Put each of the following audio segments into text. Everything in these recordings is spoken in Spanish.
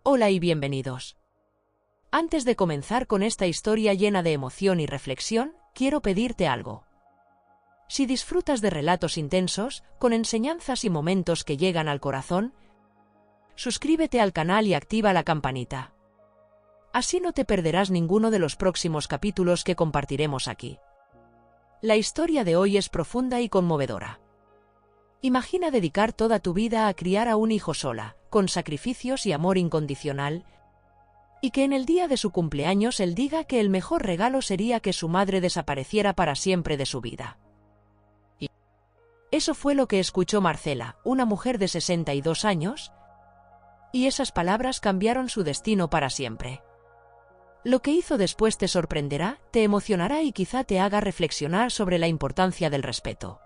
Hola y bienvenidos. Antes de comenzar con esta historia llena de emoción y reflexión, quiero pedirte algo. Si disfrutas de relatos intensos, con enseñanzas y momentos que llegan al corazón, suscríbete al canal y activa la campanita. Así no te perderás ninguno de los próximos capítulos que compartiremos aquí. La historia de hoy es profunda y conmovedora. Imagina dedicar toda tu vida a criar a un hijo sola, con sacrificios y amor incondicional, y que en el día de su cumpleaños él diga que el mejor regalo sería que su madre desapareciera para siempre de su vida. Y eso fue lo que escuchó Marcela, una mujer de 62 años, y esas palabras cambiaron su destino para siempre. Lo que hizo después te sorprenderá, te emocionará y quizá te haga reflexionar sobre la importancia del respeto,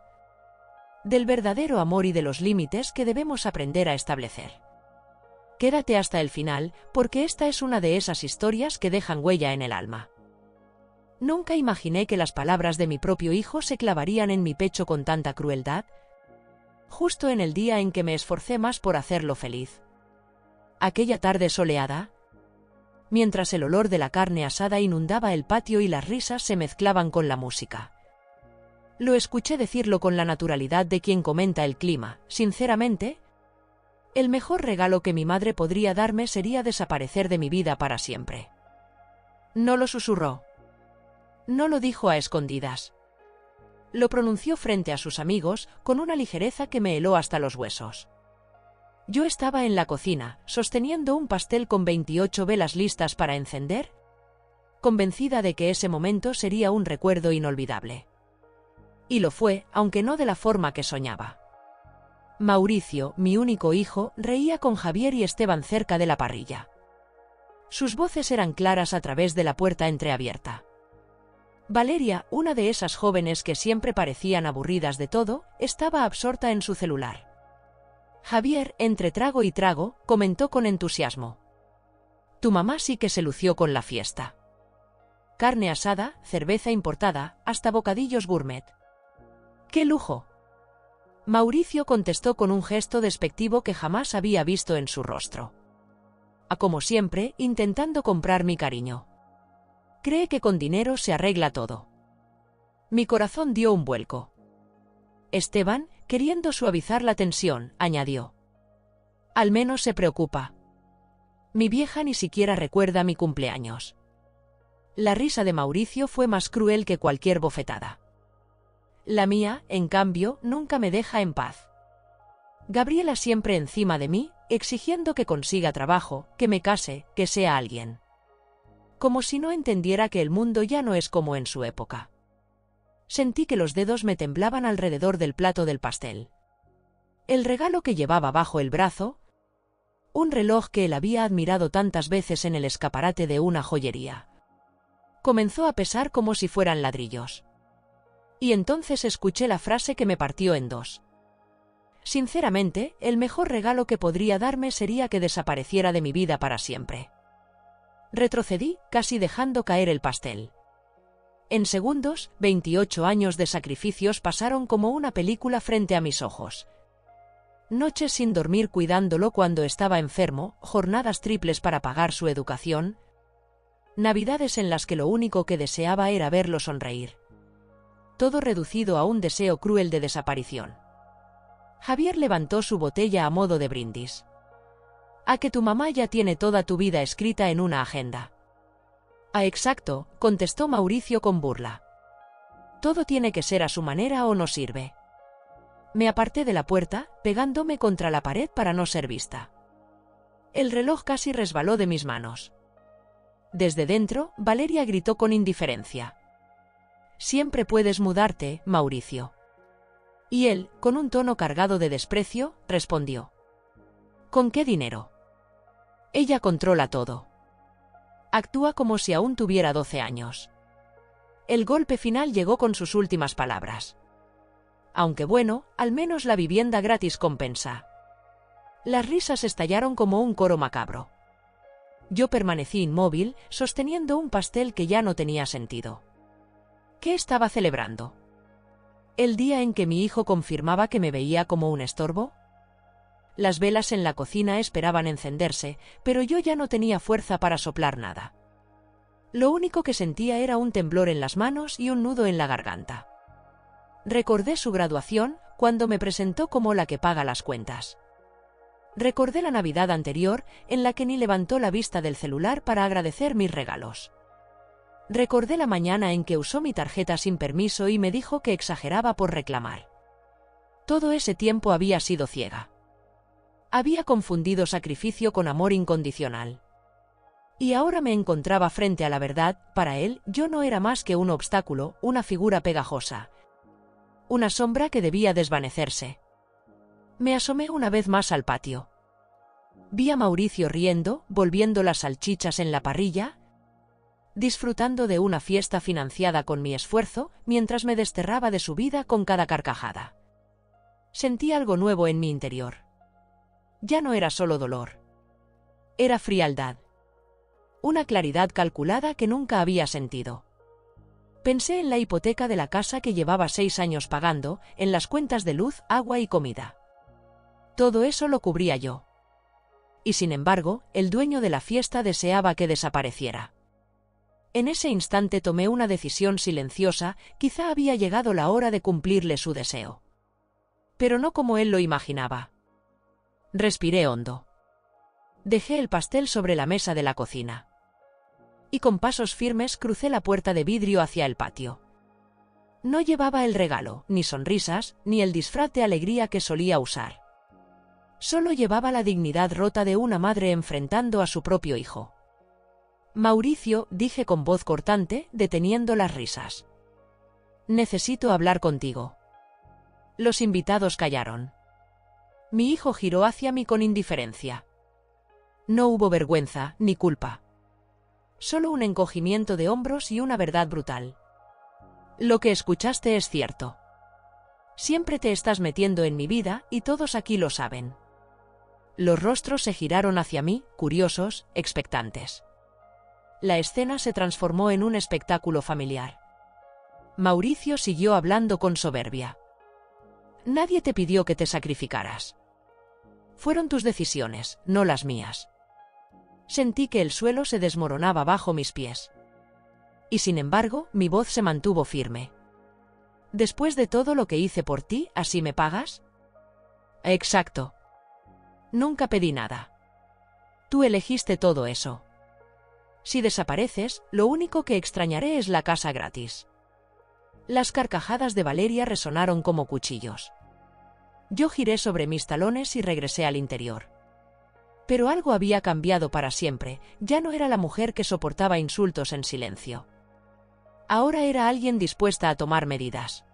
del verdadero amor y de los límites que debemos aprender a establecer. Quédate hasta el final, porque esta es una de esas historias que dejan huella en el alma. Nunca imaginé que las palabras de mi propio hijo se clavarían en mi pecho con tanta crueldad, justo en el día en que me esforcé más por hacerlo feliz. Aquella tarde soleada, mientras el olor de la carne asada inundaba el patio y las risas se mezclaban con la música. Lo escuché decirlo con la naturalidad de quien comenta el clima. Sinceramente, el mejor regalo que mi madre podría darme sería desaparecer de mi vida para siempre. No lo susurró. No lo dijo a escondidas. Lo pronunció frente a sus amigos, con una ligereza que me heló hasta los huesos. Yo estaba en la cocina, sosteniendo un pastel con 28 velas listas para encender, convencida de que ese momento sería un recuerdo inolvidable. Y lo fue, aunque no de la forma que soñaba. Mauricio, mi único hijo, reía con Javier y Esteban cerca de la parrilla. Sus voces eran claras a través de la puerta entreabierta. Valeria, una de esas jóvenes que siempre parecían aburridas de todo, estaba absorta en su celular. Javier, entre trago y trago, comentó con entusiasmo: «Tu mamá sí que se lució con la fiesta. Carne asada, cerveza importada, hasta bocadillos gourmet. ¡Qué lujo!». Mauricio contestó con un gesto despectivo que jamás había visto en su rostro. Como siempre, intentando comprar mi cariño. Cree que con dinero se arregla todo. Mi corazón dio un vuelco. Esteban, queriendo suavizar la tensión, añadió: «Al menos se preocupa. Mi vieja ni siquiera recuerda mi cumpleaños». La risa de Mauricio fue más cruel que cualquier bofetada. La mía, en cambio, nunca me deja en paz. Gabriela siempre encima de mí, exigiendo que consiga trabajo, que me case, que sea alguien. Como si no entendiera que el mundo ya no es como en su época. Sentí que los dedos me temblaban alrededor del plato del pastel. El regalo que llevaba bajo el brazo, un reloj que él había admirado tantas veces en el escaparate de una joyería, comenzó a pesar como si fueran ladrillos. Y entonces escuché la frase que me partió en dos. Sinceramente, el mejor regalo que podría darme sería que desapareciera de mi vida para siempre. Retrocedí, casi dejando caer el pastel. En segundos, 28 años de sacrificios pasaron como una película frente a mis ojos. Noches sin dormir cuidándolo cuando estaba enfermo, jornadas triples para pagar su educación, navidades en las que lo único que deseaba era verlo sonreír. Todo reducido a un deseo cruel de desaparición. Javier levantó su botella a modo de brindis. «A que tu mamá ya tiene toda tu vida escrita en una agenda». «Ah, exacto», contestó Mauricio con burla. «Todo tiene que ser a su manera o no sirve». Me aparté de la puerta, pegándome contra la pared para no ser vista. El reloj casi resbaló de mis manos. Desde dentro, Valeria gritó con indiferencia: «Siempre puedes mudarte, Mauricio». Y él, con un tono cargado de desprecio, respondió: «¿Con qué dinero? Ella controla todo. Actúa como si aún tuviera 12 años». El golpe final llegó con sus últimas palabras. «Aunque bueno, al menos la vivienda gratis compensa». Las risas estallaron como un coro macabro. Yo permanecí inmóvil, sosteniendo un pastel que ya no tenía sentido. ¿Qué estaba celebrando? ¿El día en que mi hijo confirmaba que me veía como un estorbo? Las velas en la cocina esperaban encenderse, pero yo ya no tenía fuerza para soplar nada. Lo único que sentía era un temblor en las manos y un nudo en la garganta. Recordé su graduación, cuando me presentó como la que paga las cuentas. Recordé la Navidad anterior, en la que ni levantó la vista del celular para agradecer mis regalos. Recordé la mañana en que usó mi tarjeta sin permiso y me dijo que exageraba por reclamar. Todo ese tiempo había sido ciega. Había confundido sacrificio con amor incondicional. Y ahora me encontraba frente a la verdad. Para él, yo no era más que un obstáculo, una figura pegajosa. Una sombra que debía desvanecerse. Me asomé una vez más al patio. Vi a Mauricio riendo, volviendo las salchichas en la parrilla, disfrutando de una fiesta financiada con mi esfuerzo, mientras me desterraba de su vida con cada carcajada. Sentí algo nuevo en mi interior. Ya no era solo dolor. Era frialdad. Una claridad calculada que nunca había sentido. Pensé en la hipoteca de la casa que llevaba 6 años pagando, en las cuentas de luz, agua y comida. Todo eso lo cubría yo. Y sin embargo, el dueño de la fiesta deseaba que desapareciera. En ese instante tomé una decisión silenciosa, quizá había llegado la hora de cumplirle su deseo. Pero no como él lo imaginaba. Respiré hondo. Dejé el pastel sobre la mesa de la cocina. Y con pasos firmes crucé la puerta de vidrio hacia el patio. No llevaba el regalo, ni sonrisas, ni el disfraz de alegría que solía usar. Solo llevaba la dignidad rota de una madre enfrentando a su propio hijo. Mauricio, dije con voz cortante, deteniendo las risas. Necesito hablar contigo. Los invitados callaron. Mi hijo giró hacia mí con indiferencia. No hubo vergüenza, ni culpa. Solo un encogimiento de hombros y una verdad brutal. Lo que escuchaste es cierto. Siempre te estás metiendo en mi vida, y todos aquí lo saben. Los rostros se giraron hacia mí, curiosos, expectantes. La escena se transformó en un espectáculo familiar. Mauricio siguió hablando con soberbia. Nadie te pidió que te sacrificaras. Fueron tus decisiones, no las mías. Sentí que el suelo se desmoronaba bajo mis pies. Y sin embargo, mi voz se mantuvo firme. Después de todo lo que hice por ti, ¿así me pagas? Exacto. Nunca pedí nada. Tú elegiste todo eso. Si desapareces, lo único que extrañaré es la casa gratis. Las carcajadas de Valeria resonaron como cuchillos. Yo giré sobre mis talones y regresé al interior. Pero algo había cambiado para siempre, ya no era la mujer que soportaba insultos en silencio. Ahora era alguien dispuesta a tomar medidas.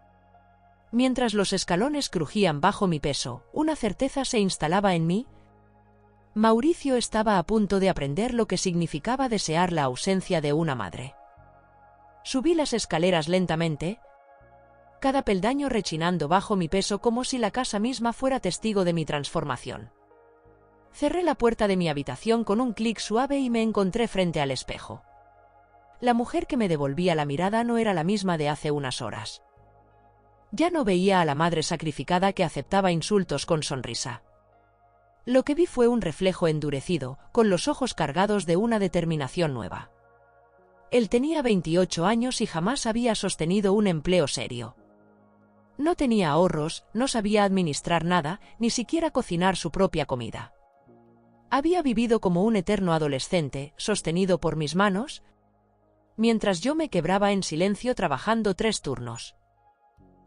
Mientras los escalones crujían bajo mi peso, una certeza se instalaba en mí. Mauricio estaba a punto de aprender lo que significaba desear la ausencia de una madre. Subí las escaleras lentamente, cada peldaño rechinando bajo mi peso como si la casa misma fuera testigo de mi transformación. Cerré la puerta de mi habitación con un clic suave y me encontré frente al espejo. La mujer que me devolvía la mirada no era la misma de hace unas horas. Ya no veía a la madre sacrificada que aceptaba insultos con sonrisa. Lo que vi fue un reflejo endurecido, con los ojos cargados de una determinación nueva. Él tenía 28 años y jamás había sostenido un empleo serio. No tenía ahorros, no sabía administrar nada, ni siquiera cocinar su propia comida. Había vivido como un eterno adolescente, sostenido por mis manos, mientras yo me quebraba en silencio trabajando 3 turnos.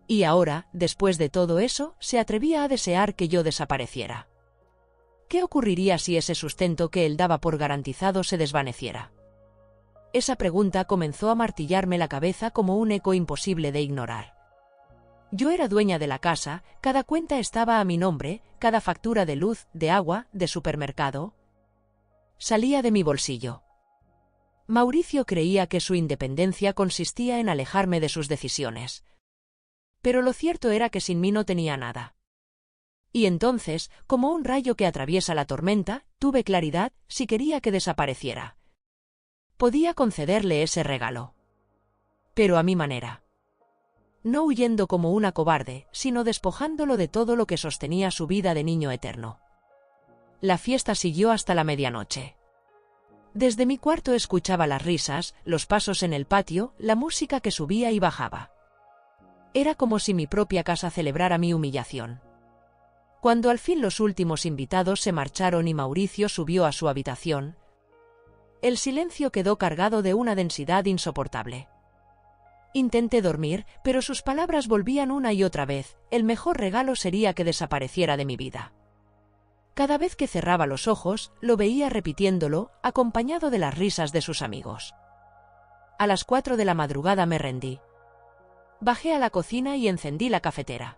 Y ahora, después de todo eso, se atrevía a desear que yo desapareciera. ¿Qué ocurriría si ese sustento que él daba por garantizado se desvaneciera? Esa pregunta comenzó a martillarme la cabeza como un eco imposible de ignorar. Yo era dueña de la casa, cada cuenta estaba a mi nombre, cada factura de luz, de agua, de supermercado salía de mi bolsillo. Mauricio creía que su independencia consistía en alejarme de sus decisiones. Pero lo cierto era que sin mí no tenía nada. Y entonces, como un rayo que atraviesa la tormenta, tuve claridad, si quería que desapareciera. Podía concederle ese regalo. Pero a mi manera. No huyendo como una cobarde, sino despojándolo de todo lo que sostenía su vida de niño eterno. La fiesta siguió hasta la medianoche. Desde mi cuarto escuchaba las risas, los pasos en el patio, la música que subía y bajaba. Era como si mi propia casa celebrara mi humillación. Cuando al fin los últimos invitados se marcharon y Mauricio subió a su habitación, el silencio quedó cargado de una densidad insoportable. Intenté dormir, pero sus palabras volvían una y otra vez: el mejor regalo sería que desapareciera de mi vida. Cada vez que cerraba los ojos, lo veía repitiéndolo, acompañado de las risas de sus amigos. A las 4 de la madrugada me rendí. Bajé a la cocina y encendí la cafetera.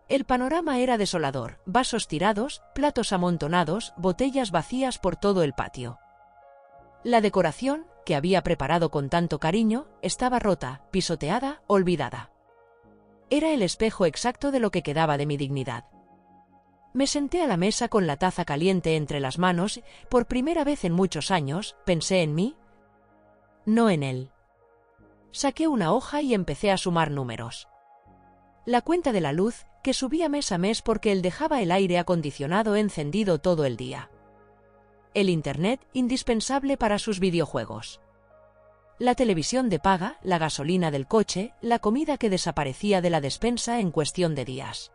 El panorama era desolador: vasos tirados, platos amontonados, botellas vacías por todo el patio. La decoración, que había preparado con tanto cariño, estaba rota, pisoteada, olvidada. Era el espejo exacto de lo que quedaba de mi dignidad. Me senté a la mesa con la taza caliente entre las manos. Por primera vez en muchos años, pensé en mí, no en él. Saqué una hoja y empecé a sumar números. La cuenta de la luz, que subía mes a mes porque él dejaba el aire acondicionado encendido todo el día. El internet, indispensable para sus videojuegos. La televisión de paga, la gasolina del coche, la comida que desaparecía de la despensa en cuestión de días.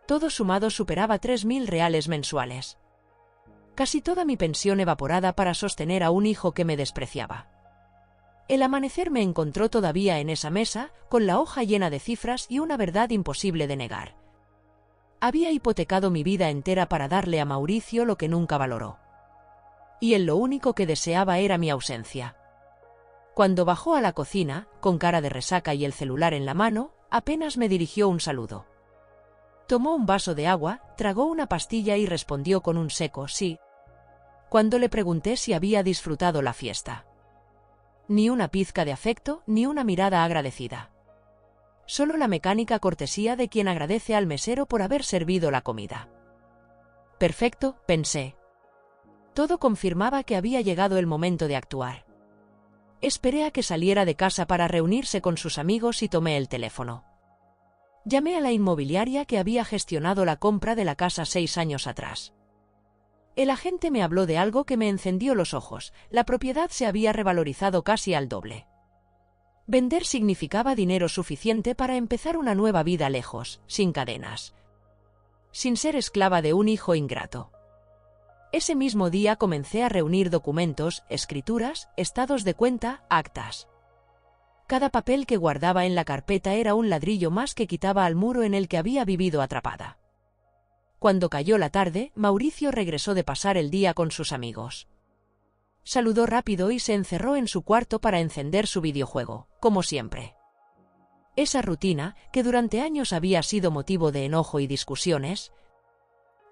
Todo sumado superaba 3.000 reales mensuales. Casi toda mi pensión evaporada para sostener a un hijo que me despreciaba. El amanecer me encontró todavía en esa mesa, con la hoja llena de cifras y una verdad imposible de negar. Había hipotecado mi vida entera para darle a Mauricio lo que nunca valoró. Y él lo único que deseaba era mi ausencia. Cuando bajó a la cocina, con cara de resaca y el celular en la mano, apenas me dirigió un saludo. Tomó un vaso de agua, tragó una pastilla y respondió con un seco sí. Cuando le pregunté si había disfrutado la fiesta. Ni una pizca de afecto, ni una mirada agradecida. Solo la mecánica cortesía de quien agradece al mesero por haber servido la comida. Perfecto, pensé. Todo confirmaba que había llegado el momento de actuar. Esperé a que saliera de casa para reunirse con sus amigos y tomé el teléfono. Llamé a la inmobiliaria que había gestionado la compra de la casa 6 años atrás. El agente me habló de algo que me encendió los ojos: la propiedad se había revalorizado casi al doble. Vender significaba dinero suficiente para empezar una nueva vida lejos, sin cadenas. Sin ser esclava de un hijo ingrato. Ese mismo día comencé a reunir documentos, escrituras, estados de cuenta, actas. Cada papel que guardaba en la carpeta era un ladrillo más que quitaba al muro en el que había vivido atrapada. Cuando cayó la tarde, Mauricio regresó de pasar el día con sus amigos. Saludó rápido y se encerró en su cuarto para encender su videojuego, como siempre. Esa rutina, que durante años había sido motivo de enojo y discusiones,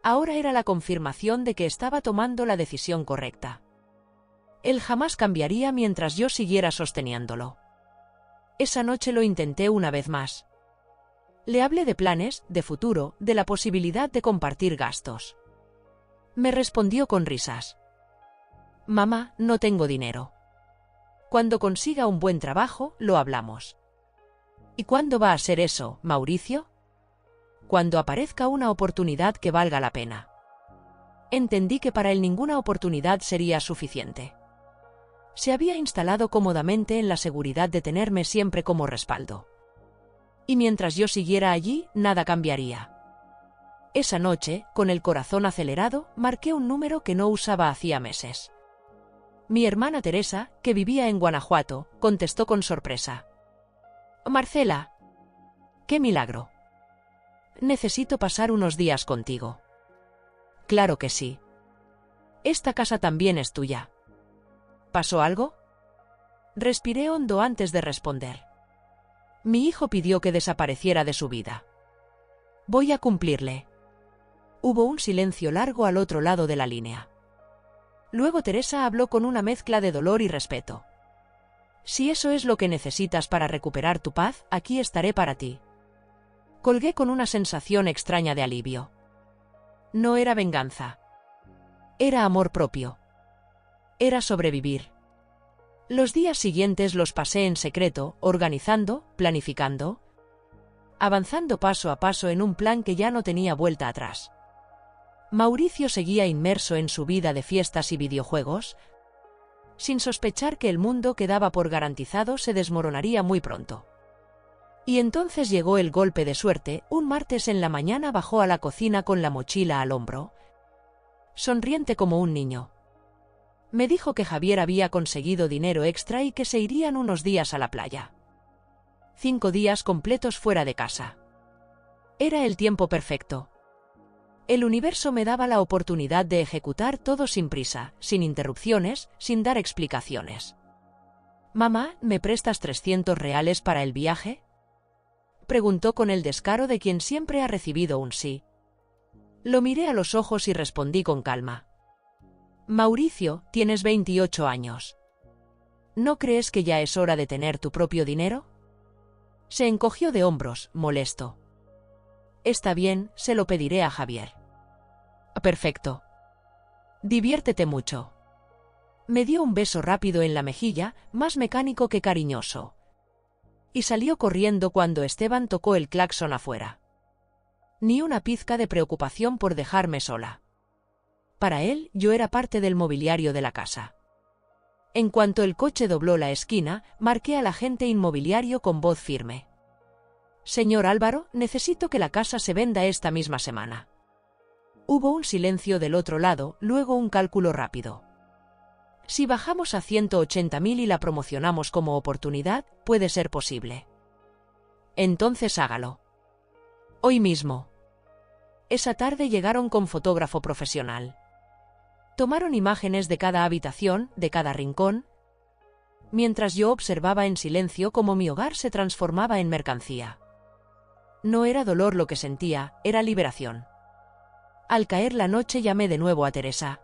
ahora era la confirmación de que estaba tomando la decisión correcta. Él jamás cambiaría mientras yo siguiera sosteniéndolo. Esa noche lo intenté una vez más. Le hablé de planes, de futuro, de la posibilidad de compartir gastos. Me respondió con risas. Mamá, no tengo dinero. Cuando consiga un buen trabajo, lo hablamos. ¿Y cuándo va a ser eso, Mauricio? Cuando aparezca una oportunidad que valga la pena. Entendí que para él ninguna oportunidad sería suficiente. Se había instalado cómodamente en la seguridad de tenerme siempre como respaldo. Y mientras yo siguiera allí, nada cambiaría. Esa noche, con el corazón acelerado, marqué un número que no usaba hacía meses. Mi hermana Teresa, que vivía en Guanajuato, contestó con sorpresa. Marcela. ¡Qué milagro! Necesito pasar unos días contigo. Claro que sí. Esta casa también es tuya. ¿Pasó algo? Respiré hondo antes de responder. Mi hijo pidió que desapareciera de su vida. Voy a cumplirle. Hubo un silencio largo al otro lado de la línea. Luego Teresa habló con una mezcla de dolor y respeto. Si eso es lo que necesitas para recuperar tu paz, aquí estaré para ti. Colgué con una sensación extraña de alivio. No era venganza. Era amor propio. Era sobrevivir. Los días siguientes los pasé en secreto, organizando, planificando, avanzando paso a paso en un plan que ya no tenía vuelta atrás. Mauricio seguía inmerso en su vida de fiestas y videojuegos, sin sospechar que el mundo que daba por garantizado se desmoronaría muy pronto. Y entonces llegó el golpe de suerte. Un martes en la mañana bajó a la cocina con la mochila al hombro, sonriente como un niño. Me dijo que Javier había conseguido dinero extra y que se irían unos días a la playa. 5 días completos fuera de casa. Era el tiempo perfecto. El universo me daba la oportunidad de ejecutar todo sin prisa, sin interrupciones, sin dar explicaciones. «Mamá, ¿me prestas 300 reales para el viaje?», preguntó con el descaro de quien siempre ha recibido un sí. Lo miré a los ojos y respondí con calma. «Mauricio, tienes 28 años. ¿No crees que ya es hora de tener tu propio dinero?». Se encogió de hombros, molesto. «Está bien, se lo pediré a Javier». «Perfecto. Diviértete mucho». Me dio un beso rápido en la mejilla, más mecánico que cariñoso. Y salió corriendo cuando Esteban tocó el claxon afuera. Ni una pizca de preocupación por dejarme sola. Para él, yo era parte del mobiliario de la casa. En cuanto el coche dobló la esquina, marqué al agente inmobiliario con voz firme. «Señor Álvaro, necesito que la casa se venda esta misma semana». Hubo un silencio del otro lado, luego un cálculo rápido. «Si bajamos a 180.000 y la promocionamos como oportunidad, puede ser posible». «Entonces hágalo. Hoy mismo». Esa tarde llegaron con fotógrafo profesional. Tomaron imágenes de cada habitación, de cada rincón, mientras yo observaba en silencio cómo mi hogar se transformaba en mercancía. No era dolor lo que sentía, era liberación. Al caer la noche llamé de nuevo a Teresa.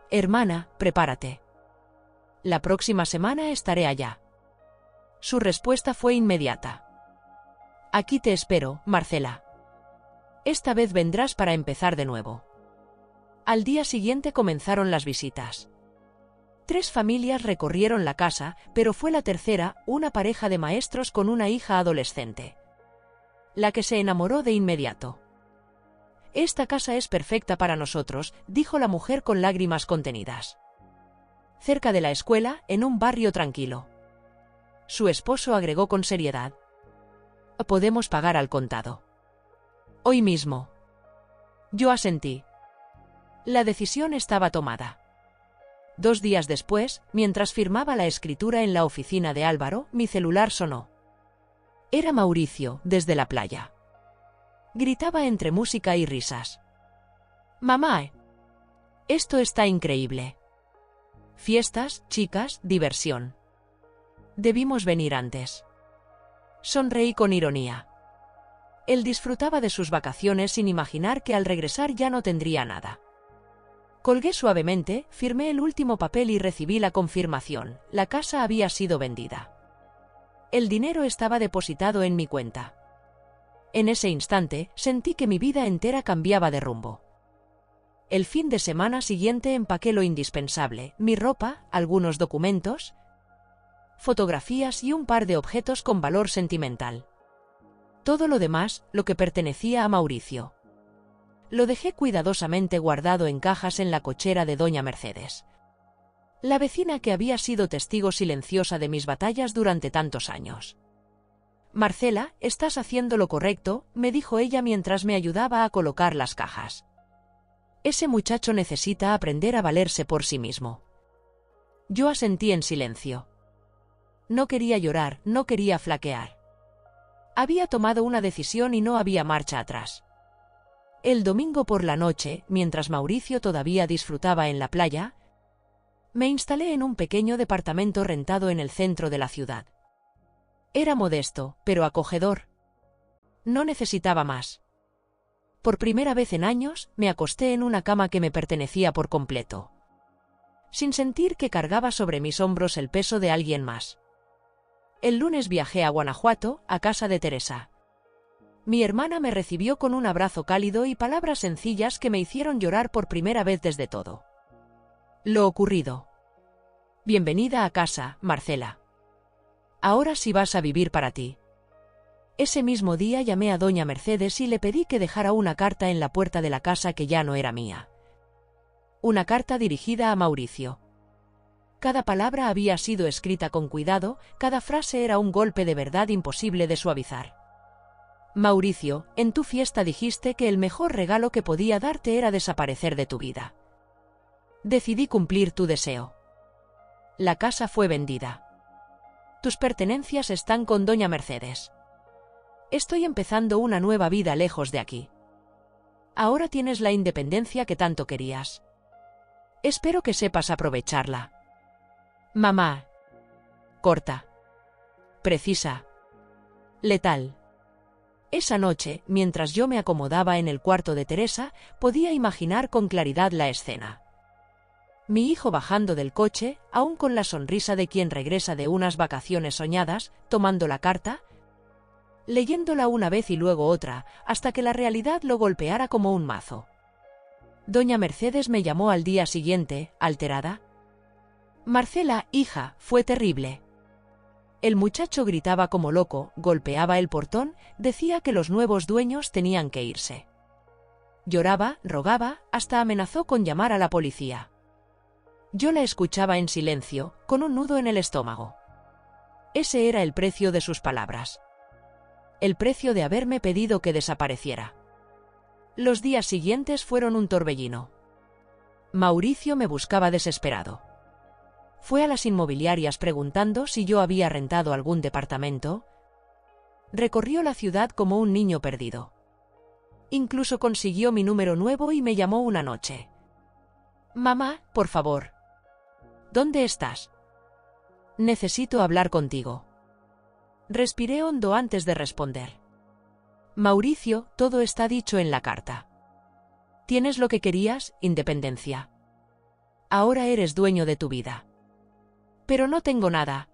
«Hermana, prepárate. La próxima semana estaré allá». Su respuesta fue inmediata. «Aquí te espero, Marcela. Esta vez vendrás para empezar de nuevo». Al día siguiente comenzaron las visitas. 3 familias recorrieron la casa, pero fue la tercera, una pareja de maestros con una hija adolescente, la que se enamoró de inmediato. «Esta casa es perfecta para nosotros», dijo la mujer con lágrimas contenidas. «Cerca de la escuela, en un barrio tranquilo». Su esposo agregó con seriedad. «Podemos pagar al contado». «Hoy mismo». Yo asentí. La decisión estaba tomada. 2 días después, mientras firmaba la escritura en la oficina de Álvaro, mi celular sonó. Era Mauricio, desde la playa. Gritaba entre música y risas. «Mamá, esto está increíble. Fiestas, chicas, diversión. Debimos venir antes». Sonreí con ironía. Él disfrutaba de sus vacaciones sin imaginar que al regresar ya no tendría nada. Colgué suavemente, firmé el último papel y recibí la confirmación: la casa había sido vendida. El dinero estaba depositado en mi cuenta. En ese instante, sentí que mi vida entera cambiaba de rumbo. El fin de semana siguiente empaqué lo indispensable: mi ropa, algunos documentos, fotografías y un par de objetos con valor sentimental. Todo lo demás, lo que pertenecía a Mauricio, lo dejé cuidadosamente guardado en cajas en la cochera de doña Mercedes, la vecina que había sido testigo silenciosa de mis batallas durante tantos años. «Marcela, estás haciendo lo correcto», me dijo ella mientras me ayudaba a colocar las cajas. «Ese muchacho necesita aprender a valerse por sí mismo». Yo asentí en silencio. No quería llorar, no quería flaquear. Había tomado una decisión y no había marcha atrás. El domingo por la noche, mientras Mauricio todavía disfrutaba en la playa, me instalé en un pequeño departamento rentado en el centro de la ciudad. Era modesto, pero acogedor. No necesitaba más. Por primera vez en años, me acosté en una cama que me pertenecía por completo, sin sentir que cargaba sobre mis hombros el peso de alguien más. El lunes viajé a Guanajuato, a casa de Teresa. Mi hermana me recibió con un abrazo cálido y palabras sencillas que me hicieron llorar por primera vez desde todo lo ocurrido. «Bienvenida a casa, Marcela. Ahora sí vas a vivir para ti». Ese mismo día llamé a doña Mercedes y le pedí que dejara una carta en la puerta de la casa que ya no era mía. Una carta dirigida a Mauricio. Cada palabra había sido escrita con cuidado, cada frase era un golpe de verdad imposible de suavizar. Mauricio, en tu fiesta dijiste que el mejor regalo que podía darte era desaparecer de tu vida. Decidí cumplir tu deseo. La casa fue vendida. Tus pertenencias están con doña Mercedes. Estoy empezando una nueva vida lejos de aquí. Ahora tienes la independencia que tanto querías. Espero que sepas aprovecharla. Mamá. Corta. Precisa. Letal. Esa noche, mientras yo me acomodaba en el cuarto de Teresa, podía imaginar con claridad la escena. Mi hijo bajando del coche, aún con la sonrisa de quien regresa de unas vacaciones soñadas, tomando la carta, leyéndola una vez y luego otra, hasta que la realidad lo golpeara como un mazo. Doña Mercedes me llamó al día siguiente, alterada. Marcela, hija, fue terrible. El muchacho gritaba como loco, golpeaba el portón, decía que los nuevos dueños tenían que irse. Lloraba, rogaba, hasta amenazó con llamar a la policía. Yo la escuchaba en silencio, con un nudo en el estómago. Ese era el precio de sus palabras. El precio de haberme pedido que desapareciera. Los días siguientes fueron un torbellino. Mauricio me buscaba desesperado. Fue a las inmobiliarias preguntando si yo había rentado algún departamento. Recorrió la ciudad como un niño perdido. Incluso consiguió mi número nuevo y me llamó una noche. Mamá, por favor. ¿Dónde estás? Necesito hablar contigo. Respiré hondo antes de responder. Mauricio, todo está dicho en la carta. Tienes lo que querías, independencia. Ahora eres dueño de tu vida. Pero no tengo nada.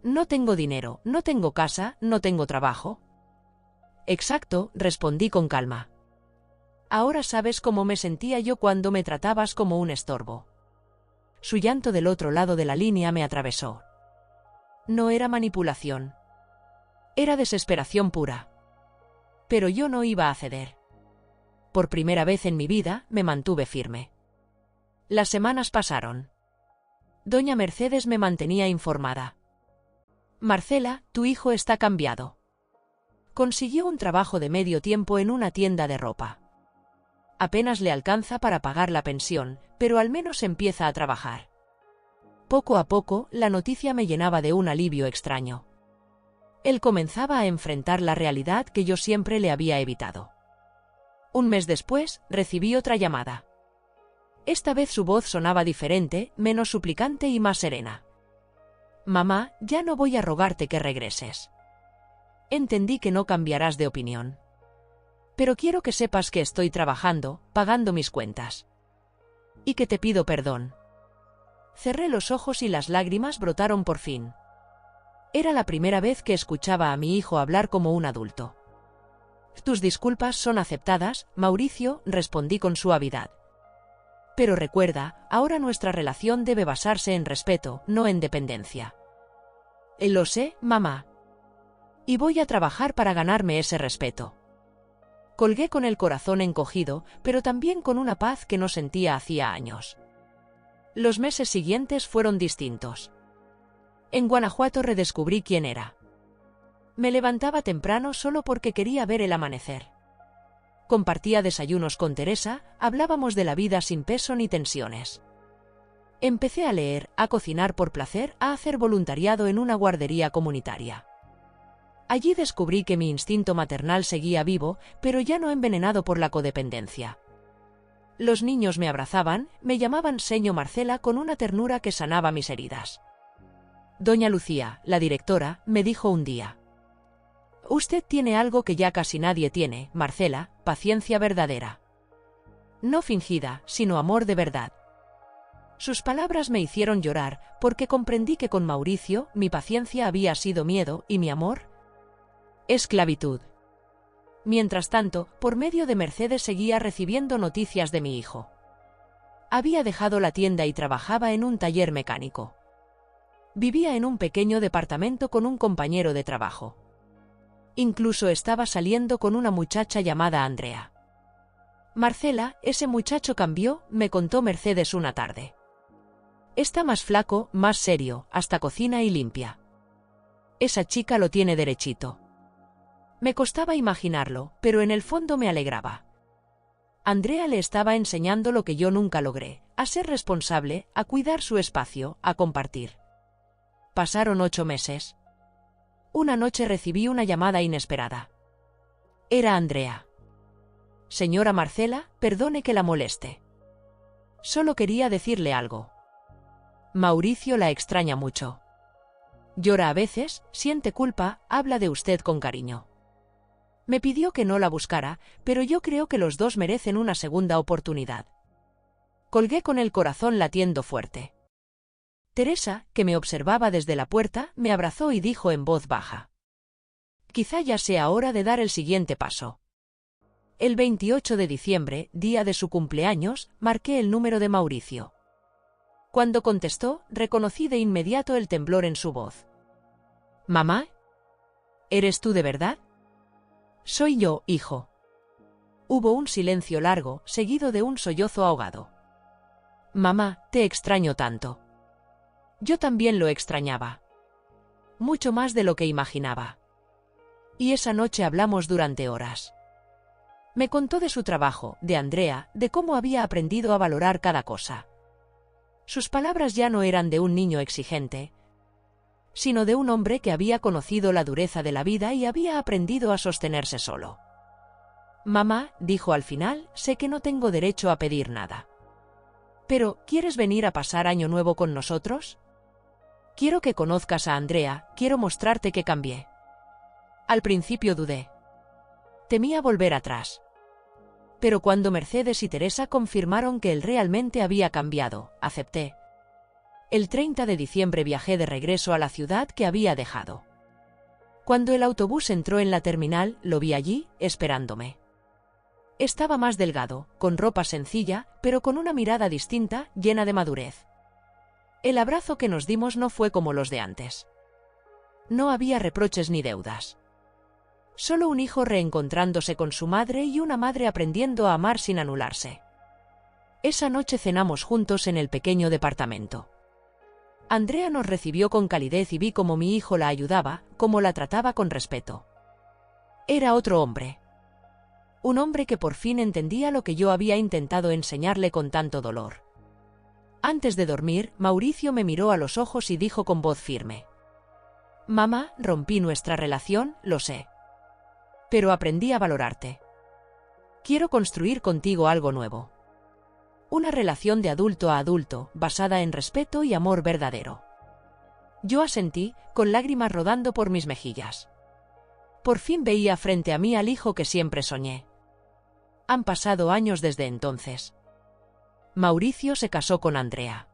No tengo dinero, no tengo casa, no tengo trabajo. Exacto, respondí con calma. Ahora sabes cómo me sentía yo cuando me tratabas como un estorbo. Su llanto del otro lado de la línea me atravesó. No era manipulación. Era desesperación pura. Pero yo no iba a ceder. Por primera vez en mi vida, me mantuve firme. Las semanas pasaron. Doña Mercedes me mantenía informada. Marcela, tu hijo está cambiado. Consiguió un trabajo de medio tiempo en una tienda de ropa. Apenas le alcanza para pagar la pensión, pero al menos empieza a trabajar. Poco a poco, la noticia me llenaba de un alivio extraño. Él comenzaba a enfrentar la realidad que yo siempre le había evitado. Un mes después, recibí otra llamada. Esta vez su voz sonaba diferente, menos suplicante y más serena. Mamá, ya no voy a rogarte que regreses. Entendí que no cambiarás de opinión. Pero quiero que sepas que estoy trabajando, pagando mis cuentas. Y que te pido perdón. Cerré los ojos y las lágrimas brotaron por fin. Era la primera vez que escuchaba a mi hijo hablar como un adulto. Tus disculpas son aceptadas, Mauricio, respondí con suavidad. Pero recuerda, ahora nuestra relación debe basarse en respeto, no en dependencia. Lo sé, mamá. Y voy a trabajar para ganarme ese respeto. Colgué con el corazón encogido, pero también con una paz que no sentía hacía años. Los meses siguientes fueron distintos. En Guanajuato redescubrí quién era. Me levantaba temprano solo porque quería ver el amanecer. Compartía desayunos con Teresa, hablábamos de la vida sin peso ni tensiones. Empecé a leer, a cocinar por placer, a hacer voluntariado en una guardería comunitaria. Allí descubrí que mi instinto maternal seguía vivo, pero ya no envenenado por la codependencia. Los niños me abrazaban, me llamaban seño Marcela con una ternura que sanaba mis heridas. Doña Lucía, la directora, me dijo un día: usted tiene algo que ya casi nadie tiene, Marcela, paciencia verdadera. No fingida, sino amor de verdad. Sus palabras me hicieron llorar, porque comprendí que con Mauricio, mi paciencia había sido miedo y mi amor, esclavitud. Mientras tanto, por medio de Mercedes seguía recibiendo noticias de mi hijo. Había dejado la tienda y trabajaba en un taller mecánico. Vivía en un pequeño departamento con un compañero de trabajo. Incluso estaba saliendo con una muchacha llamada Andrea. Marcela, ese muchacho cambió, me contó Mercedes una tarde. Está más flaco, más serio, hasta cocina y limpia. Esa chica lo tiene derechito. Me costaba imaginarlo, pero en el fondo me alegraba. Andrea le estaba enseñando lo que yo nunca logré, a ser responsable, a cuidar su espacio, a compartir. Pasaron 8 meses. Una noche recibí una llamada inesperada. Era Andrea. Señora Marcela, perdone que la moleste. Solo quería decirle algo. Mauricio la extraña mucho. Llora a veces, siente culpa, habla de usted con cariño. Me pidió que no la buscara, pero yo creo que los dos merecen una segunda oportunidad. Colgué con el corazón latiendo fuerte. Teresa, que me observaba desde la puerta, me abrazó y dijo en voz baja. Quizá ya sea hora de dar el siguiente paso. El 28 de diciembre, día de su cumpleaños, marqué el número de Mauricio. Cuando contestó, reconocí de inmediato el temblor en su voz. «¿Mamá? ¿Eres tú de verdad?» «Soy yo, hijo». Hubo un silencio largo, seguido de un sollozo ahogado. «Mamá, te extraño tanto». Yo también lo extrañaba. Mucho más de lo que imaginaba. Y esa noche hablamos durante horas. Me contó de su trabajo, de Andrea, de cómo había aprendido a valorar cada cosa. Sus palabras ya no eran de un niño exigente, sino de un hombre que había conocido la dureza de la vida y había aprendido a sostenerse solo. «Mamá», dijo al final, «sé que no tengo derecho a pedir nada. Pero, ¿quieres venir a pasar Año Nuevo con nosotros? Quiero que conozcas a Andrea, quiero mostrarte que cambié». Al principio dudé. Temía volver atrás. Pero cuando Mercedes y Teresa confirmaron que él realmente había cambiado, acepté. El 30 de diciembre viajé de regreso a la ciudad que había dejado. Cuando el autobús entró en la terminal, lo vi allí, esperándome. Estaba más delgado, con ropa sencilla, pero con una mirada distinta, llena de madurez. El abrazo que nos dimos no fue como los de antes. No había reproches ni deudas. Solo un hijo reencontrándose con su madre y una madre aprendiendo a amar sin anularse. Esa noche cenamos juntos en el pequeño departamento. Andrea nos recibió con calidez y vi cómo mi hijo la ayudaba, cómo la trataba con respeto. Era otro hombre. Un hombre que por fin entendía lo que yo había intentado enseñarle con tanto dolor. Antes de dormir, Mauricio me miró a los ojos y dijo con voz firme: «Mamá, rompí nuestra relación, lo sé. Pero aprendí a valorarte. Quiero construir contigo algo nuevo. Una relación de adulto a adulto, basada en respeto y amor verdadero». Yo asentí, con lágrimas rodando por mis mejillas. Por fin veía frente a mí al hijo que siempre soñé. Han pasado años desde entonces. Mauricio se casó con Andrea.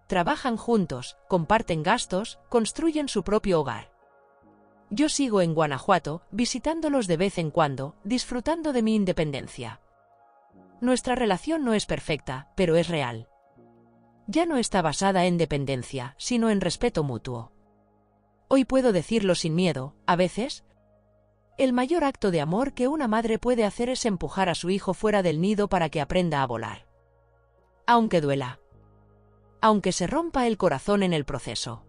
Trabajan juntos, comparten gastos, construyen su propio hogar. Yo sigo en Guanajuato, visitándolos de vez en cuando, disfrutando de mi independencia. Nuestra relación no es perfecta, pero es real. Ya no está basada en dependencia, sino en respeto mutuo. Hoy puedo decirlo sin miedo, a veces. El mayor acto de amor que una madre puede hacer es empujar a su hijo fuera del nido para que aprenda a volar. Aunque duela. Aunque se rompa el corazón en el proceso.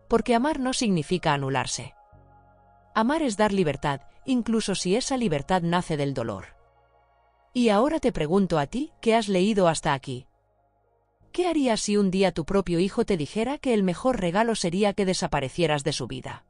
Porque amar no significa anularse. Amar es dar libertad, incluso si esa libertad nace del dolor. Y ahora te pregunto a ti, ¿qué has leído hasta aquí? ¿Qué harías si un día tu propio hijo te dijera que el mejor regalo sería que desaparecieras de su vida?